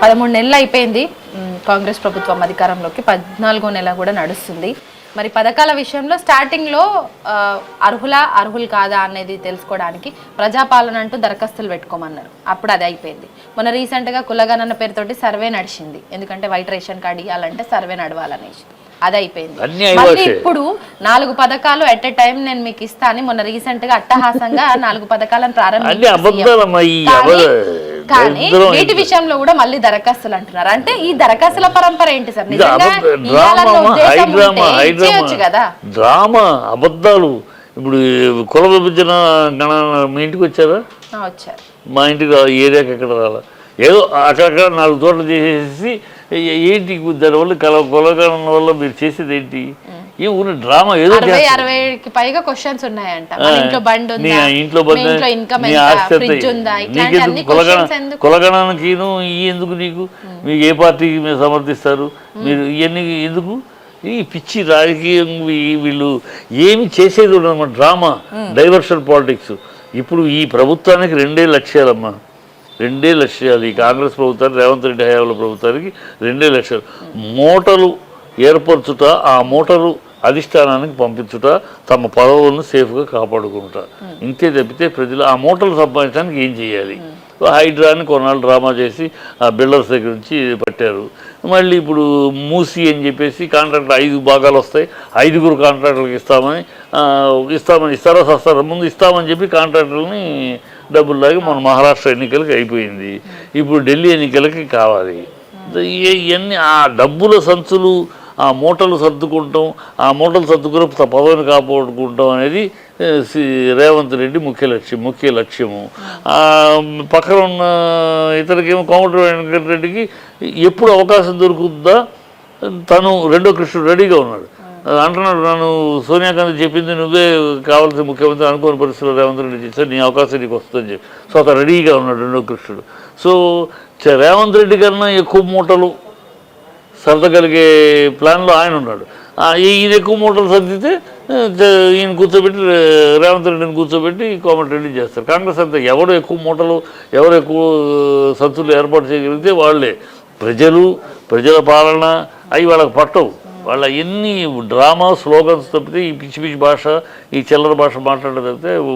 13 నెలలు అయిపోయింది కాంగ్రెస్ ప్రభుత్వం అధికారంలోకి, 14వ నెల కూడా నడుస్తుంది. మరి పథకాల విషయంలో స్టార్టింగ్లో అర్హులు కాదా అనేది తెలుసుకోవడానికి ప్రజాపాలన అంటూ దరఖాస్తులు పెట్టుకోమన్నారు. అప్పుడు అది అయిపోయింది. మొన్న రీసెంట్గా కులగణన పేరుతోటి సర్వే నడిచింది. ఎందుకంటే వైట్ రేషన్ కార్డు ఇవ్వాలంటే సర్వే నడవాలనేసి అది అయిపోయింది. మళ్ళీ ఇప్పుడు 4 పథకాలు ఎట్ ఎ టైం నేను మీకు ఇస్తా అని మొన్న రీసెంట్ గా అట్టహాసంగా 4 పథకాలను ప్రారంభించారు. కానీ వీటి విషయంలో కూడా మళ్ళీ దరఖాస్తులు అంటున్నారు. అంటే ఈ దరఖాస్తుల పరంపర ఏంటి సార్? కదా డ్రామా, అబద్ధాలు. ఇప్పుడు కుల విభజన మీ ఇంటికి వచ్చారా? వచ్చారు. మా ఇంటికి ఏరియాకి ఎక్కడ రాలా, ఏదో అక్కడక్కడ 4 చోట్ల చేసేసి ఏంటి దానివల్ల కులగణన వల్ల మీరు చేసేది ఏంటి? ఈ ఊరి డ్రామా ఏదో 60కి పైగా క్వశ్చన్స్ ఉన్నాయంట. ఇంట్లో కులగణనకి ఎందుకు నీకు? మీకు ఏ పార్టీకి మీరు సమర్థిస్తారు? మీరు ఇవన్నీ ఎందుకు? ఈ పిచ్చి రాజకీయం వీళ్ళు ఏమి చేసేది ఉండదన్నమాట. Drama, diversion politics. ఇప్పుడు ఈ ప్రభుత్వానికి 2 లక్ష్యాలమ్మా, 2 లక్ష్యాలు. ఈ కాంగ్రెస్ ప్రభుత్వానికి, రేవంత్ రెడ్డి హయాంలో ప్రభుత్వానికి 2 లక్ష్యాలు. మూటలు ఏర్పరచుట, ఆ మూటలు అధిష్టానానికి పంపించుట, తమ పదవులను సేఫ్గా కాపాడుకుంటా. ఇంతే తప్పితే ప్రజలు ఆ మూటలు సంపాదించడానికి ఏం చేయాలి? హైడ్రాని కొన్నాళ్ళు డ్రామా చేసి ఆ బిల్డర్స్ దగ్గర నుంచి పట్టారు. మళ్ళీ ఇప్పుడు మూసి అని చెప్పేసి కాంట్రాక్టర్ 5 భాగాలు వస్తాయి, 5గురు కాంట్రాక్టర్లకు ఇస్తారో సస్తారో ముందు ఇస్తామని చెప్పి కాంట్రాక్టర్లని డబ్బులు లాగి మన మహారాష్ట్ర ఎన్నికలకి అయిపోయింది. ఇప్పుడు ఢిల్లీ ఎన్నికలకి కావాలి. ఇవన్నీ ఆ డబ్బుల సంచులు, ఆ మూటలు సర్దుకుంటాం, ఆ మూటలు సర్దుకుని పదవిని కాపాడుకుంటాం అనేది రేవంత్ రెడ్డి ముఖ్య లక్ష్యము. పక్కన ఉన్న ఇతరుకేమో కోమటిరెడ్డి వెంకటరెడ్డికి ఎప్పుడు అవకాశం దొరుకుతుందా, తను 2వ కృష్ణుడు రెడీగా ఉన్నాడు. అంటున్నాడు, నన్ను సోనియా గాంధీ చెప్పింది నువ్వే కావాల్సిన ముఖ్యమంత్రి అనుకోని పరిస్థితుల్లో రేవంత్ రెడ్డి చేశారు, నీ అవకాశం నీకు వస్తుందని చెప్పి. సో అతను రెడీగా ఉన్నాడు 2వ కృష్ణుడు. సో రేవంత్ రెడ్డి కన్నా ఎక్కువ మూటలు సర్దగలిగే ప్లాన్లో ఆయన ఉన్నాడు. ఈయన ఎక్కువ మూటలు సర్దితే ఈయన కూర్చోబెట్టి, రేవంత్ రెడ్డిని కూర్చోబెట్టి కోమటిరెడ్డి చేస్తారు. కాంగ్రెస్ అంతా ఎవరు ఎక్కువ మూటలు, ఎవరు ఎక్కువ సంచులు ఏర్పాటు చేయగలిగితే వాళ్ళే. ప్రజల పాలన అవి వాళ్ళకి పట్టవు. వాళ్ళ ఎన్ని డ్రామా స్లోగన్స్ తప్పితే ఈ పిచ్చి భాష, ఈ చిల్లర భాష మాట్లాడేదైతే